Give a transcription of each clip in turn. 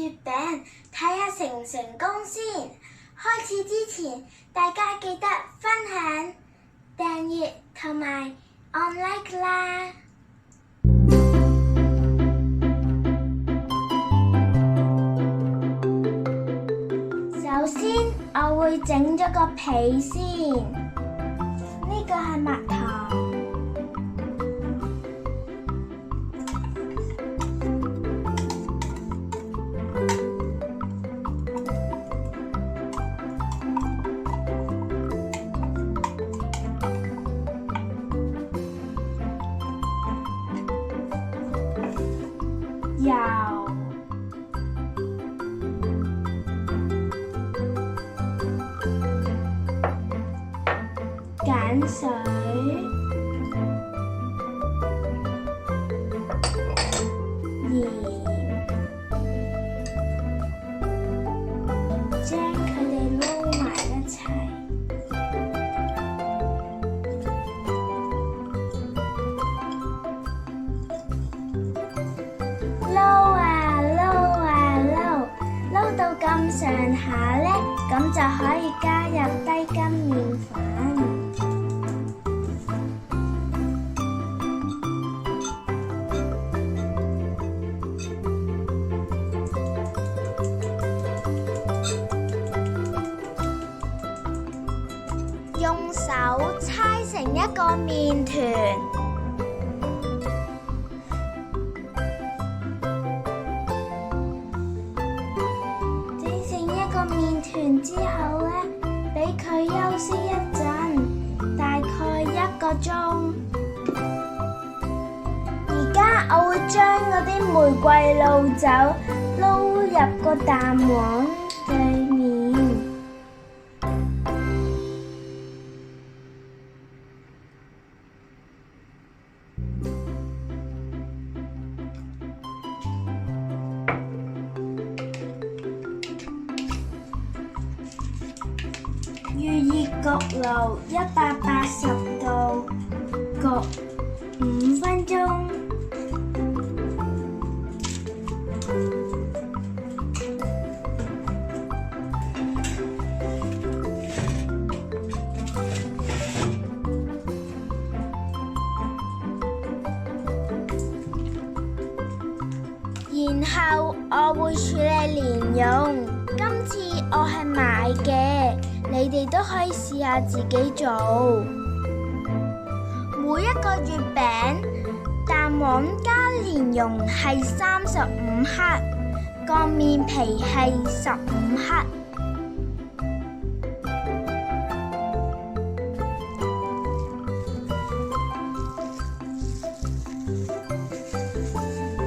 月餅，睇下成唔成功先。開始之前，大家記得分享、訂閱同埋按 like 啦。首先，我會整咗個皮先，呢個係蜜糖。油、鹼水、鹽，將佢哋撈埋一齊。咁上下呢，咁就可以加入低筋麵粉。用手搓成一個麵團。麵團之後呢，俾佢休息一陣，大概1個鐘。而家我會將嗰啲玫瑰露酒撈入個蛋黃裡面。預熱焗爐180度，焗5分鐘。然後我會處理蓮蓉，今次我係買嘅。你哋都可以試下自己做。每一個月餅蛋黃加蓮蓉係35克，個麵皮係15克。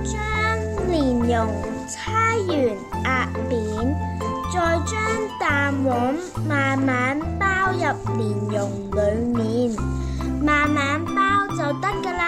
將蓮蓉搓完壓扁，再將蛋黃慢慢包入蓮蓉裡面，慢慢包就得㗎啦。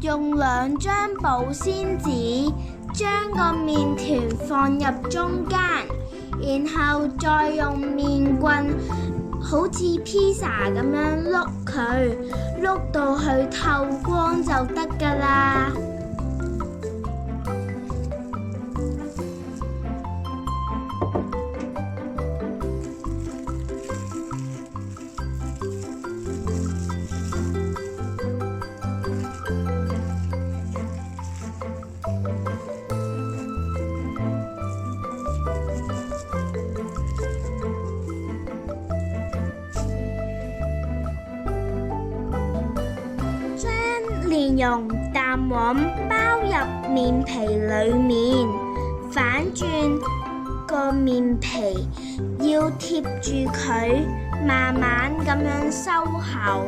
用2張保鮮紙將個麵團放入中間，然後再用麵棍好似披薩咁樣碌佢，碌到佢透光就得㗎啦。蓮蓉蛋黃包入麵皮裏面，反轉個麵皮，要貼住佢，慢慢咁樣收口。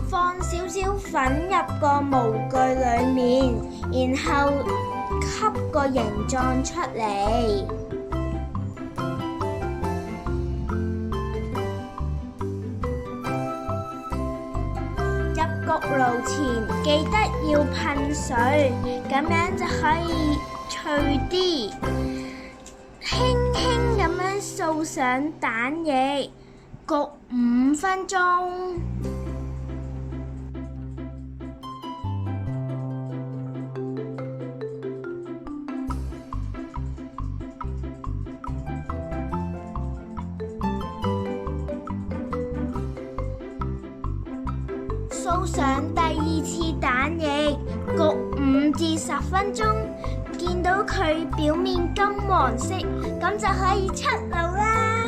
放少少粉入個模具裏面，然後吸個形狀出嚟。入焗爐前記得要噴水，咁樣就可以脆啲。輕輕咁樣掃上蛋液，焗5分鐘。掃上第2次蛋液，焗5至10分鐘，見到佢表面金黃色，咁就可以出爐啦。